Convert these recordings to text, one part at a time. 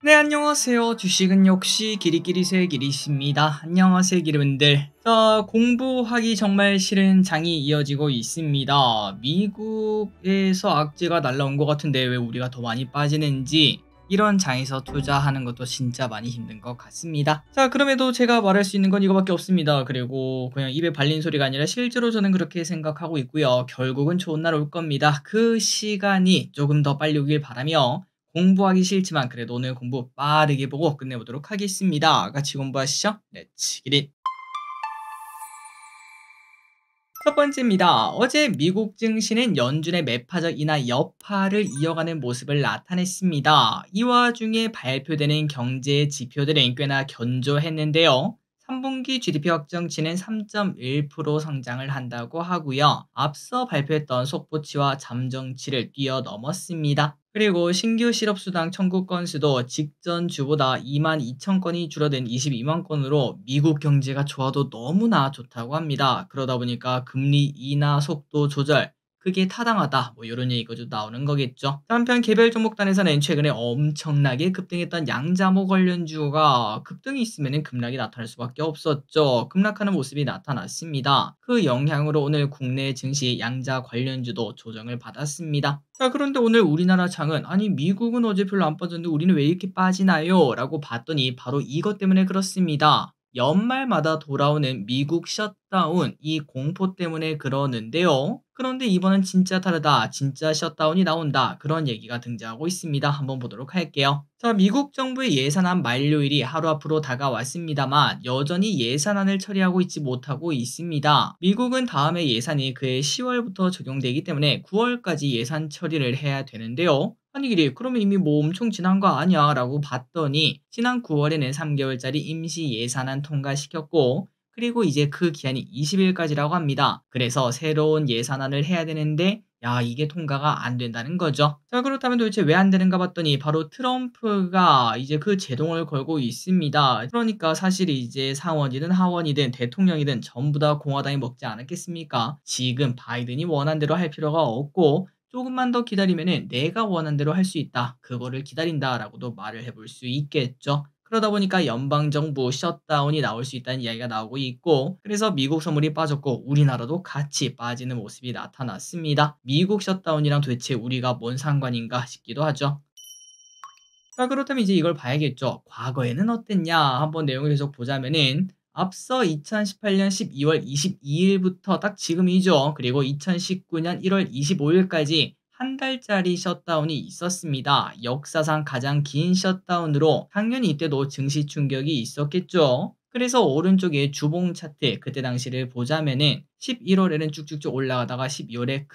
네, 안녕하세요. 주식은 역시 기리기리 새 기리십니다. 안녕하세요, 기리분들. 자, 공부하기 정말 싫은 장이 이어지고 있습니다. 미국에서 악재가 날라온 것 같은데 왜 우리가 더 많이 빠지는지 이런 장에서 투자하는 것도 진짜 많이 힘든 것 같습니다. 자, 그럼에도 제가 말할 수 있는 건 이거밖에 없습니다. 그리고 그냥 입에 발린 소리가 아니라 실제로 저는 그렇게 생각하고 있고요. 결국은 좋은 날 올 겁니다. 그 시간이 조금 더 빨리 오길 바라며 공부하기 싫지만 그래도 오늘 공부 빠르게 보고 끝내보도록 하겠습니다. 같이 공부하시죠. 렛츠 기릿. 첫 번째입니다. 어제 미국 증시는 연준의 매파적 인하 여파를 이어가는 모습을 나타냈습니다. 이 와중에 발표되는 경제 지표들은 꽤나 견조했는데요. 3분기 GDP 확정치는 3.1% 성장을 한다고 하고요. 앞서 발표했던 속보치와 잠정치를 뛰어넘었습니다. 그리고 신규 실업수당 청구 건수도 직전 주보다 2만 2천 건이 줄어든 22만 건으로 미국 경제가 좋아도 너무나 좋다고 합니다. 그러다 보니까 금리 인하 속도 조절, 그게 타당하다. 뭐 이런 얘기가 좀 나오는 거겠죠. 한편 개별 종목단에서는 최근에 엄청나게 급등했던 양자모 관련주가 급등이 있으면 급락이 나타날 수밖에 없었죠. 급락하는 모습이 나타났습니다. 그 영향으로 오늘 국내 증시 양자 관련주도 조정을 받았습니다. 자, 그런데 오늘 우리나라 장은 아니 미국은 어제 별로 안 빠졌는데 우리는 왜 이렇게 빠지나요? 라고 봤더니 바로 이것 때문에 그렇습니다. 연말마다 돌아오는 미국 셧다운 이 공포 때문에 그러는데요. 그런데 이번은 진짜 다르다. 진짜 셧다운이 나온다. 그런 얘기가 등장하고 있습니다. 한번 보도록 할게요. 자, 미국 정부의 예산안 만료일이 하루 앞으로 다가왔습니다만 여전히 예산안을 처리하고 있지 못하고 있습니다. 미국은 다음에 예산이 그해 10월부터 적용되기 때문에 9월까지 예산 처리를 해야 되는데요. 아니 길이 그러면 이미 뭐 엄청 지난 거 아니야 라고 봤더니 지난 9월에는 3개월짜리 임시 예산안 통과시켰고 그리고 이제 그 기한이 20일까지라고 합니다. 그래서 새로운 예산안을 해야 되는데 야, 이게 통과가 안 된다는 거죠. 자, 그렇다면 도대체 왜 안 되는가 봤더니 바로 트럼프가 이제 그 제동을 걸고 있습니다. 그러니까 사실 이제 상원이든 하원이든 대통령이든 전부 다 공화당이 먹지 않았겠습니까? 지금 바이든이 원한 대로 할 필요가 없고 조금만 더 기다리면은 내가 원한 대로 할 수 있다. 그거를 기다린다라고도 말을 해볼 수 있겠죠. 그러다 보니까 연방정부 셧다운이 나올 수 있다는 이야기가 나오고 있고 그래서 미국 선물이 빠졌고 우리나라도 같이 빠지는 모습이 나타났습니다. 미국 셧다운이랑 도대체 우리가 뭔 상관인가 싶기도 하죠. 자, 그렇다면 이제 이걸 봐야겠죠. 과거에는 어땠냐? 한번 내용을 계속 보자면은 앞서 2018년 12월 22일부터 딱 지금이죠. 그리고 2019년 1월 25일까지 한 달짜리 셧다운이 있었습니다. 역사상 가장 긴 셧다운으로 당연히 이때도 증시 충격이 있었겠죠. 그래서 오른쪽에 주봉 차트 그때 당시를 보자면은 11월에는 쭉쭉쭉 올라가다가 12월에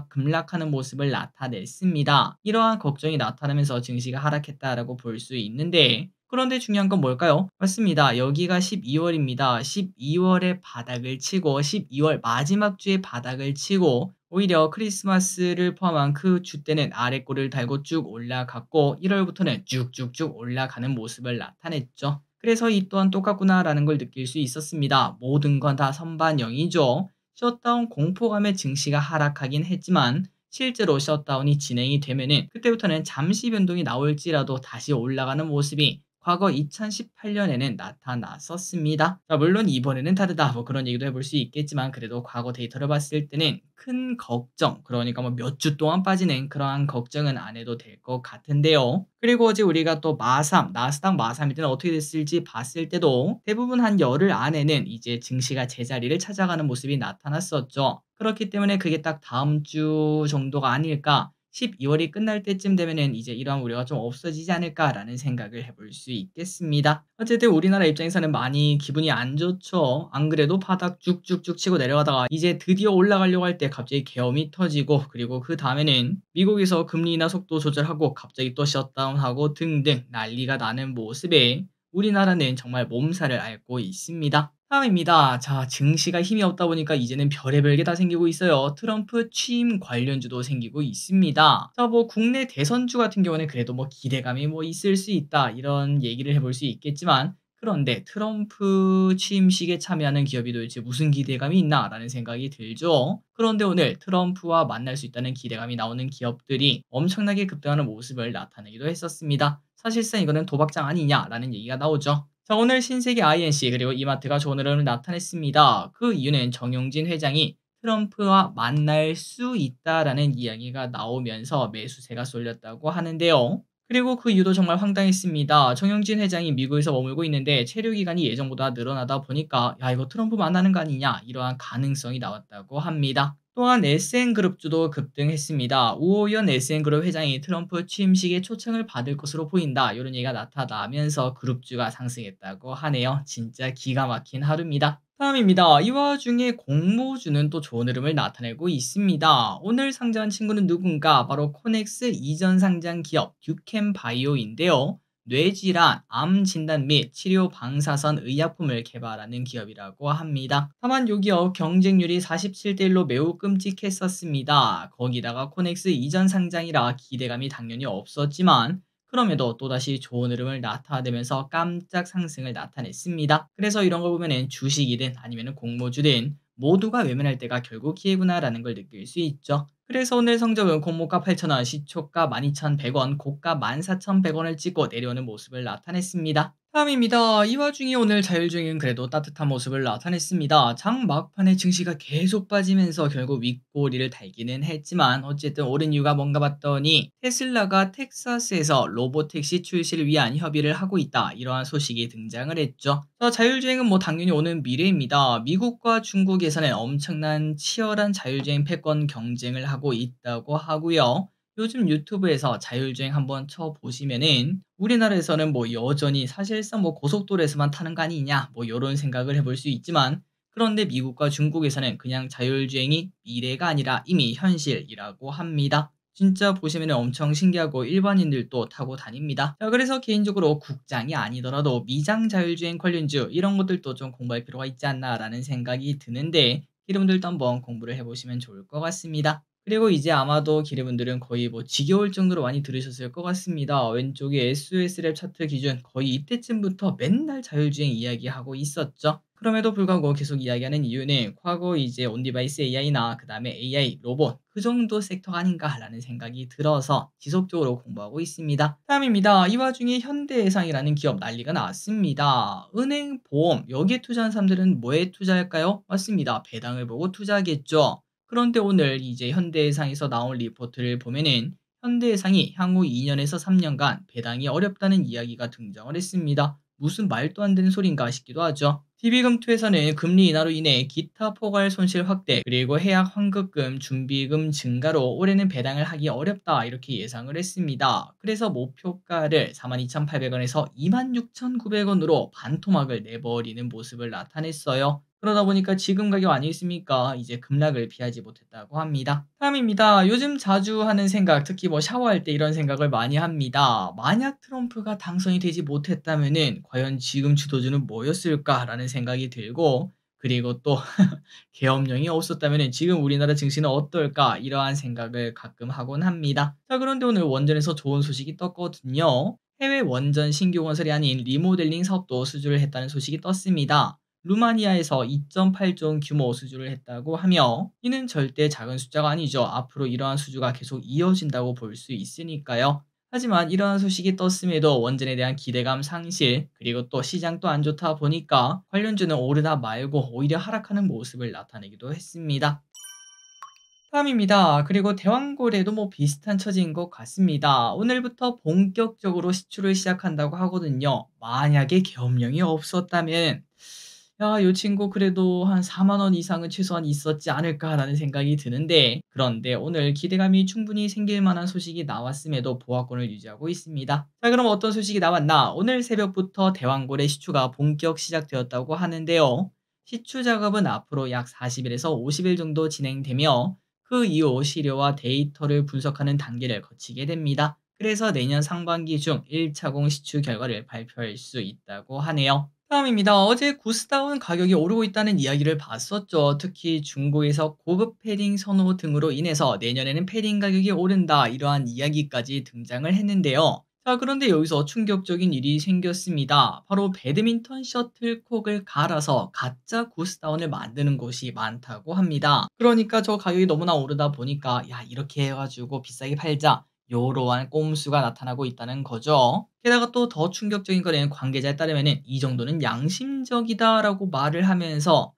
급락하는 모습을 나타냈습니다. 이러한 걱정이 나타나면서 증시가 하락했다라고 볼 수 있는데 그런데 중요한 건 뭘까요? 맞습니다. 여기가 12월입니다. 12월에 바닥을 치고 12월 마지막 주에 바닥을 치고 오히려 크리스마스를 포함한 그 주 때는 아래 꼬리를 달고 쭉 올라갔고 1월부터는 쭉쭉쭉 올라가는 모습을 나타냈죠. 그래서 이 또한 똑같구나라는 걸 느낄 수 있었습니다. 모든 건 다 선반영이죠. 셧다운 공포감에 증시가 하락하긴 했지만 실제로 셧다운이 진행이 되면은 그때부터는 잠시 변동이 나올지라도 다시 올라가는 모습이 과거 2018년에는 나타났었습니다. 자, 물론 이번에는 다르다. 뭐 그런 얘기도 해볼 수 있겠지만 그래도 과거 데이터를 봤을 때는 큰 걱정, 그러니까 뭐 몇 주 동안 빠지는 그러한 걱정은 안 해도 될 것 같은데요. 그리고 어제 우리가 또 마삼, 나스닥 마삼일 때는 어떻게 됐을지 봤을 때도 대부분 한 열흘 안에는 이제 증시가 제자리를 찾아가는 모습이 나타났었죠. 그렇기 때문에 그게 딱 다음 주 정도가 아닐까 12월이 끝날 때쯤 되면은 이제 이러한 우려가 좀 없어지지 않을까라는 생각을 해볼 수 있겠습니다. 어쨌든 우리나라 입장에서는 많이 기분이 안 좋죠. 안 그래도 바닥 쭉쭉쭉 치고 내려가다가 이제 드디어 올라가려고 할 때 갑자기 계엄이 터지고 그리고 그 다음에는 미국에서 금리 인하 속도 조절하고 갑자기 또 셧다운하고 등등 난리가 나는 모습에 우리나라는 정말 몸살을 앓고 있습니다. 다음입니다. 자, 증시가 힘이 없다 보니까 이제는 별의별 게 다 생기고 있어요. 트럼프 취임 관련주도 생기고 있습니다. 자, 뭐 국내 대선주 같은 경우는 그래도 뭐 기대감이 뭐 있을 수 있다 이런 얘기를 해볼 수 있겠지만 그런데 트럼프 취임식에 참여하는 기업이 도대체 무슨 기대감이 있나라는 생각이 들죠. 그런데 오늘 트럼프와 만날 수 있다는 기대감이 나오는 기업들이 엄청나게 급등하는 모습을 나타내기도 했었습니다. 사실상 이거는 도박장 아니냐라는 얘기가 나오죠. 자, 오늘 신세계 INC 그리고 이마트가 좋은 흐름을 나타냈습니다. 그 이유는 정용진 회장이 트럼프와 만날 수 있다라는 이야기가 나오면서 매수세가 쏠렸다고 하는데요. 그리고 그 이유도 정말 황당했습니다. 정영진 회장이 미국에서 머물고 있는데 체류 기간이 예정보다 늘어나다 보니까 야 이거 트럼프 만나는 거 아니냐 이러한 가능성이 나왔다고 합니다. 또한 SN그룹주도 급등했습니다. 우호연 SN그룹 회장이 트럼프 취임식에 초청을 받을 것으로 보인다 이런 얘기가 나타나면서 그룹주가 상승했다고 하네요. 진짜 기가 막힌 하루입니다. 다음입니다. 이 와중에 공모주는 또 좋은 흐름을 나타내고 있습니다. 오늘 상장한 친구는 누군가? 바로 코넥스 이전 상장 기업 듀캠바이오인데요. 뇌질환, 암 진단 및 치료 방사선 의약품을 개발하는 기업이라고 합니다. 다만 이 기업 경쟁률이 47대 1로 매우 끔찍했었습니다. 거기다가 코넥스 이전 상장이라 기대감이 당연히 없었지만 그럼에도 또다시 좋은 흐름을 나타내면서 깜짝 상승을 나타냈습니다. 그래서 이런 걸 보면은 주식이든 아니면 공모주든 모두가 외면할 때가 결국 기회구나라는 걸 느낄 수 있죠. 그래서 오늘 성적은 공모가 8,000원, 시초가 12,100원, 고가 14,100원을 찍고 내려오는 모습을 나타냈습니다. 다음입니다. 이 와중에 오늘 자율주행은 그래도 따뜻한 모습을 나타냈습니다. 장 막판에 증시가 계속 빠지면서 결국 윗꼬리를 달기는 했지만 어쨌든 오른 이유가 뭔가 봤더니 테슬라가 텍사스에서 로보택시 출시를 위한 협의를 하고 있다. 이러한 소식이 등장을 했죠. 자율주행은 뭐 당연히 오는 미래입니다. 미국과 중국에서는 엄청난 치열한 자율주행 패권 경쟁을 하고 있다고 하고요. 요즘 유튜브에서 자율주행 한번 쳐보시면은 우리나라에서는 뭐 여전히 사실상 뭐 고속도로에서만 타는 거 아니냐 뭐 요런 생각을 해볼 수 있지만 그런데 미국과 중국에서는 그냥 자율주행이 미래가 아니라 이미 현실이라고 합니다. 진짜 보시면은 엄청 신기하고 일반인들도 타고 다닙니다. 자, 그래서 개인적으로 국장이 아니더라도 미장 자율주행 관련주 이런 것들도 좀 공부할 필요가 있지 않나라는 생각이 드는데 여러분들도 한번 공부를 해보시면 좋을 것 같습니다. 그리고 이제 아마도 기레분들은 거의 뭐 지겨울 정도로 많이 들으셨을 것 같습니다. 왼쪽에 SOS랩 차트 기준 거의 이때쯤부터 맨날 자율주행 이야기하고 있었죠. 그럼에도 불구하고 계속 이야기하는 이유는 과거 이제 온디바이스 AI나 그 다음에 AI, 로봇 그 정도 섹터가 아닌가라는 생각이 들어서 지속적으로 공부하고 있습니다. 다음입니다. 이 와중에 현대해상이라는 기업 난리가 났습니다. 은행, 보험 여기에 투자한 사람들은 뭐에 투자할까요? 맞습니다. 배당을 보고 투자하겠죠. 그런데 오늘 이제 현대해상에서 나온 리포트를 보면은 현대해상이 향후 2년에서 3년간 배당이 어렵다는 이야기가 등장을 했습니다. 무슨 말도 안 되는 소린가 싶기도 하죠. DB금투에서는 금리 인하로 인해 기타 포괄 손실 확대 그리고 해약 환급금 준비금 증가로 올해는 배당을 하기 어렵다 이렇게 예상을 했습니다. 그래서 목표가를 42,800원에서 26,900원으로 반토막을 내버리는 모습을 나타냈어요. 그러다 보니까 지금 가격 아니겠습니까? 이제 급락을 피하지 못했다고 합니다. 다음입니다. 요즘 자주 하는 생각, 특히 뭐 샤워할 때 이런 생각을 많이 합니다. 만약 트럼프가 당선이 되지 못했다면은 과연 지금 주도주는 뭐였을까라는 생각이 들고 그리고 또 계엄령이 없었다면은 지금 우리나라 증시는 어떨까 이러한 생각을 가끔 하곤 합니다. 자, 그런데 오늘 원전에서 좋은 소식이 떴거든요. 해외 원전 신규 건설이 아닌 리모델링 사업도 수주를 했다는 소식이 떴습니다. 루마니아에서 2.8조 원 규모 수주를 했다고 하며 이는 절대 작은 숫자가 아니죠. 앞으로 이러한 수주가 계속 이어진다고 볼 수 있으니까요. 하지만 이러한 소식이 떴음에도 원전에 대한 기대감 상실 그리고 또 시장도 안 좋다 보니까 관련주는 오르다 말고 오히려 하락하는 모습을 나타내기도 했습니다. 다음입니다. 그리고 대왕고래도 뭐 비슷한 처지인 것 같습니다. 오늘부터 본격적으로 시추를 시작한다고 하거든요. 만약에 계엄령이 없었다면 야, 요 친구 그래도 한 4만 원 이상은 최소한 있었지 않을까라는 생각이 드는데 그런데 오늘 기대감이 충분히 생길 만한 소식이 나왔음에도 보합권을 유지하고 있습니다. 자, 그럼 어떤 소식이 나왔나? 오늘 새벽부터 대왕고래 시추가 본격 시작되었다고 하는데요. 시추 작업은 앞으로 약 40일에서 50일 정도 진행되며 그 이후 시료와 데이터를 분석하는 단계를 거치게 됩니다. 그래서 내년 상반기 중 1차공 시추 결과를 발표할 수 있다고 하네요. 다음입니다. 어제 구스다운 가격이 오르고 있다는 이야기를 봤었죠. 특히 중국에서 고급 패딩 선호 등으로 인해서 내년에는 패딩 가격이 오른다 이러한 이야기까지 등장을 했는데요. 자, 그런데 여기서 충격적인 일이 생겼습니다. 바로 배드민턴 셔틀콕을 갈아서 가짜 구스다운을 만드는 곳이 많다고 합니다. 그러니까 저 가격이 너무나 오르다 보니까 야 이렇게 해가지고 비싸게 팔자 요러한 꼼수가 나타나고 있다는 거죠. 게다가 또 더 충격적인 거는 관계자에 따르면은 "이 정도는 양심적이다."라고 말을 하면서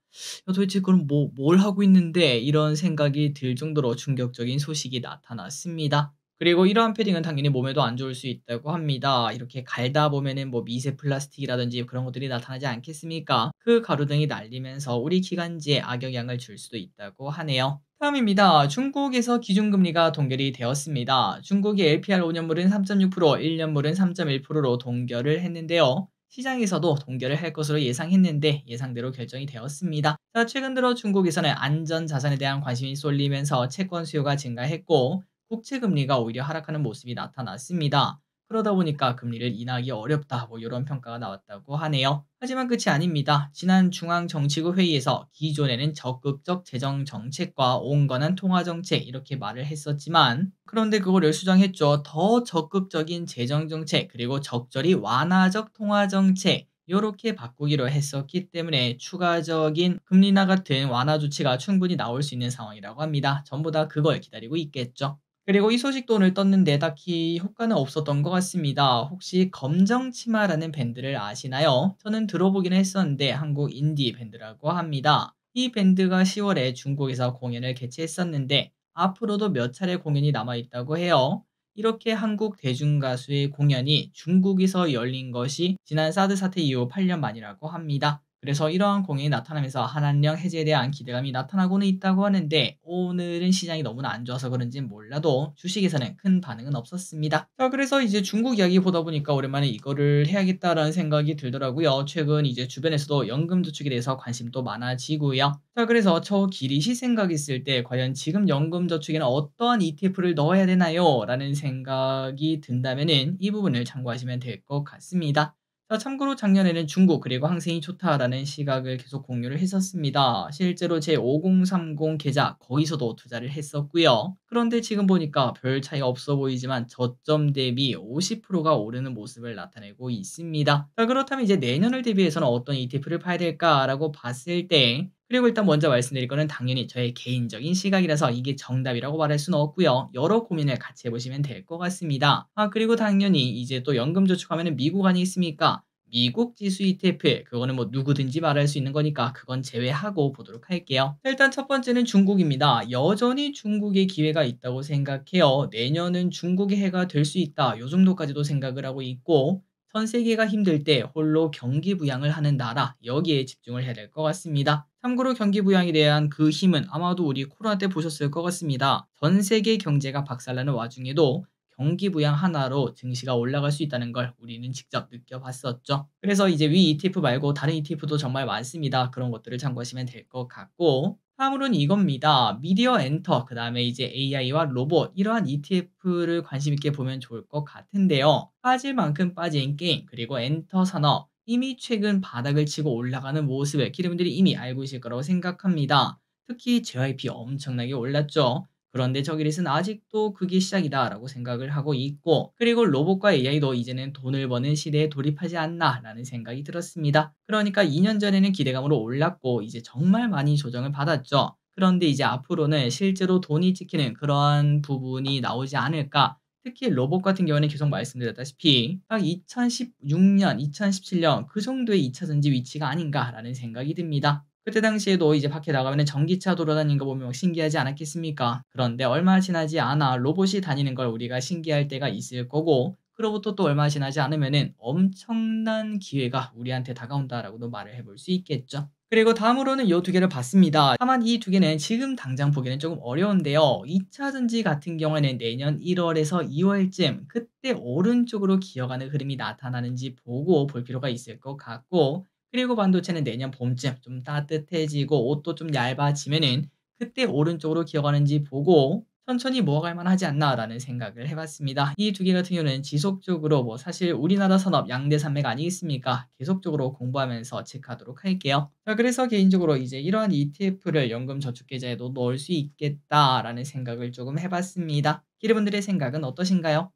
도대체 그럼 뭘 하고 있는데?' 이런 생각이 들 정도로 충격적인 소식이 나타났습니다. 그리고 이러한 패딩은 당연히 몸에도 안 좋을 수 있다고 합니다. 이렇게 갈다 보면은 뭐 미세 플라스틱이라든지 그런 것들이 나타나지 않겠습니까? 그 가루등이 날리면서 우리 기관지에 악영향을 줄 수도 있다고 하네요. 다음입니다. 중국에서 기준금리가 동결이 되었습니다. 중국의 LPR 5년물은 3.6%, 1년물은 3.1%로 동결을 했는데요. 시장에서도 동결을 할 것으로 예상했는데 예상대로 결정이 되었습니다. 자, 최근 들어 중국에서는 안전 자산에 대한 관심이 쏠리면서 채권 수요가 증가했고 국채 금리가 오히려 하락하는 모습이 나타났습니다. 그러다 보니까 금리를 인하하기 어렵다 뭐 이런 평가가 나왔다고 하네요. 하지만 끝이 아닙니다. 지난 중앙정치국 회의에서 기존에는 적극적 재정 정책과 온건한 통화 정책 이렇게 말을 했었지만 그런데 그거를 수정했죠. 더 적극적인 재정 정책 그리고 적절히 완화적 통화 정책 요렇게 바꾸기로 했었기 때문에 추가적인 금리 인하 같은 완화 조치가 충분히 나올 수 있는 상황이라고 합니다. 전부 다 그걸 기다리고 있겠죠. 그리고 이 소식도 오늘 떴는데 딱히 효과는 없었던 것 같습니다. 혹시 검정치마라는 밴드를 아시나요? 저는 들어보기는 했었는데 한국 인디 밴드라고 합니다. 이 밴드가 10월에 중국에서 공연을 개최했었는데 앞으로도 몇 차례 공연이 남아있다고 해요. 이렇게 한국 대중가수의 공연이 중국에서 열린 것이 지난 사드 사태 이후 8년 만이라고 합니다. 그래서 이러한 공연이 나타나면서 한한령 해제에 대한 기대감이 나타나고는 있다고 하는데 오늘은 시장이 너무나 안 좋아서 그런진 몰라도 주식에서는 큰 반응은 없었습니다. 자, 그래서 이제 중국 이야기 보다 보니까 오랜만에 이거를 해야겠다라는 생각이 들더라고요. 최근 이제 주변에서도 연금저축에 대해서 관심도 많아지고요. 자, 그래서 저 기리시 생각했을 때 과연 지금 연금저축에는 어떠한 ETF를 넣어야 되나요? 라는 생각이 든다면은 이 부분을 참고하시면 될 것 같습니다. 자, 참고로 작년에는 중국 그리고 항생이 좋다라는 시각을 계속 공유를 했었습니다. 실제로 제 5030 계좌 거기서도 투자를 했었고요. 그런데 지금 보니까 별 차이가 없어 보이지만 저점 대비 50%가 오르는 모습을 나타내고 있습니다. 자, 그렇다면 이제 내년을 대비해서는 어떤 ETF를 파야 될까라고 봤을 때 그리고 일단 먼저 말씀드릴 거는 당연히 저의 개인적인 시각이라서 이게 정답이라고 말할 수는 없고요. 여러 고민을 같이 해보시면 될 것 같습니다. 그리고 당연히 이제 또 연금저축하면은 미국 아니겠습니까? 미국 지수 ETF 그거는 뭐 누구든지 말할 수 있는 거니까 그건 제외하고 보도록 할게요. 일단 첫 번째는 중국입니다. 여전히 중국의 기회가 있다고 생각해요. 내년은 중국의 해가 될 수 있다. 요 정도까지도 생각을 하고 있고 전 세계가 힘들 때 홀로 경기 부양을 하는 나라 여기에 집중을 해야 될 것 같습니다. 참고로 경기 부양에 대한 그 힘은 아마도 우리 코로나 때 보셨을 것 같습니다. 전 세계 경제가 박살나는 와중에도 경기 부양 하나로 증시가 올라갈 수 있다는 걸 우리는 직접 느껴봤었죠. 그래서 이제 위 ETF 말고 다른 ETF도 정말 많습니다. 그런 것들을 참고하시면 될 것 같고 다음으로는 이겁니다. 미디어 엔터, 그 다음에 이제 AI와 로봇 이러한 ETF를 관심 있게 보면 좋을 것 같은데요. 빠질 만큼 빠진 게임 그리고 엔터 산업 이미 최근 바닥을 치고 올라가는 모습을 기대분들이 이미 알고 계실 거라고 생각합니다. 특히 JYP 엄청나게 올랐죠. 그런데 저기릿은 아직도 그게 시작이다라고 생각을 하고 있고 그리고 로봇과 AI도 이제는 돈을 버는 시대에 돌입하지 않나라는 생각이 들었습니다. 그러니까 2년 전에는 기대감으로 올랐고 이제 정말 많이 조정을 받았죠. 그런데 이제 앞으로는 실제로 돈이 찍히는 그러한 부분이 나오지 않을까. 특히 로봇 같은 경우는 계속 말씀드렸다시피 딱 2016년, 2017년 그 정도의 2차 전지 위치가 아닌가라는 생각이 듭니다. 그때 당시에도 이제 밖에 나가면 전기차 돌아다니는 거 보면 막 신기하지 않았겠습니까? 그런데 얼마 지나지 않아 로봇이 다니는 걸 우리가 신기할 때가 있을 거고 그로부터 또 얼마 지나지 않으면은 엄청난 기회가 우리한테 다가온다라고도 말을 해볼 수 있겠죠. 그리고 다음으로는 요 두 개를 봤습니다. 다만 이 두 개는 지금 당장 보기는 조금 어려운데요. 2차 전지 같은 경우에는 내년 1월에서 2월쯤 그때 오른쪽으로 기어가는 흐름이 나타나는지 보고 볼 필요가 있을 것 같고 그리고 반도체는 내년 봄쯤 좀 따뜻해지고 옷도 좀 얇아지면은 그때 오른쪽으로 기어가는지 보고 천천히 모아갈 만하지 않나라는 생각을 해봤습니다. 이 두 개 같은 경우는 지속적으로 뭐 사실 우리나라 산업 양대 산맥 아니겠습니까? 계속적으로 공부하면서 체크하도록 할게요. 자, 그래서 개인적으로 이제 이러한 ETF를 연금 저축 계좌에도 넣을 수 있겠다라는 생각을 조금 해봤습니다. 기대분들의 생각은 어떠신가요?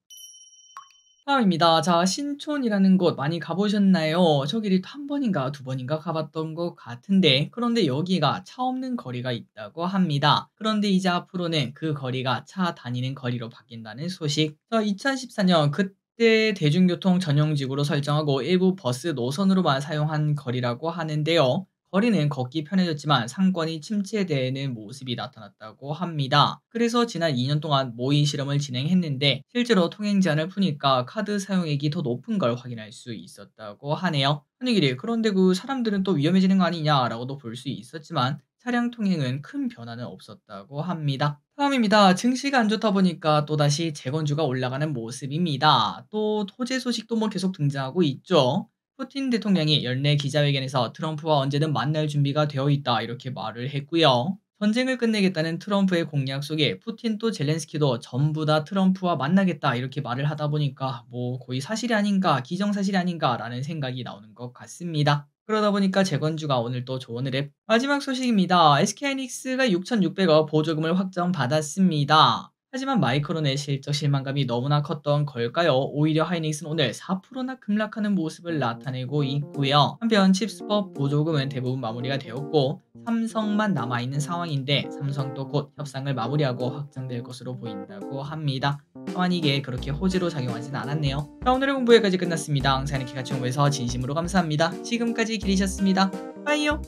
다음입니다. 자, 신촌이라는 곳 많이 가보셨나요? 저 길이 한 번인가 두 번인가 가봤던 것 같은데, 그런데 여기가 차 없는 거리가 있다고 합니다. 그런데 이제 앞으로는 그 거리가 차 다니는 거리로 바뀐다는 소식. 자, 2014년 그때 대중교통 전용지구로 설정하고 일부 버스 노선으로만 사용한 거리라고 하는데요. 거리는 걷기 편해졌지만 상권이 침체되는 모습이 나타났다고 합니다. 그래서 지난 2년 동안 모의 실험을 진행했는데 실제로 통행 제한을 푸니까 카드 사용액이 더 높은 걸 확인할 수 있었다고 하네요. 아니 길이 그런데 그 사람들은 또 위험해지는 거 아니냐라고도 볼 수 있었지만 차량 통행은 큰 변화는 없었다고 합니다. 다음입니다. 증시가 안 좋다 보니까 또다시 재건주가 올라가는 모습입니다. 또 호재 소식도 뭐 계속 등장하고 있죠. 푸틴 대통령이 연내 기자회견에서 트럼프와 언제든 만날 준비가 되어 있다 이렇게 말을 했고요. 전쟁을 끝내겠다는 트럼프의 공약 속에 푸틴도 젤렌스키도 전부 다 트럼프와 만나겠다 이렇게 말을 하다 보니까 뭐 거의 사실이 아닌가 기정사실이 아닌가라는 생각이 나오는 것 같습니다. 그러다 보니까 재건주가 오늘 또 조언을 해. 마지막 소식입니다. SK하이닉스가 6,600억 보조금을 확정받았습니다. 하지만 마이크론의 실적 실망감이 너무나 컸던 걸까요? 오히려 하이닉스는 오늘 4%나 급락하는 모습을 나타내고 있고요. 한편 칩스법 보조금은 대부분 마무리가 되었고 삼성만 남아있는 상황인데 삼성도 곧 협상을 마무리하고 확정될 것으로 보인다고 합니다. 또한 이게 그렇게 호재로 작용하진 않았네요. 자, 오늘의 공부 여기까지 끝났습니다. 항상 이렇게 같이 공부해서 진심으로 감사합니다. 지금까지 길이셨습니다. 빠이요.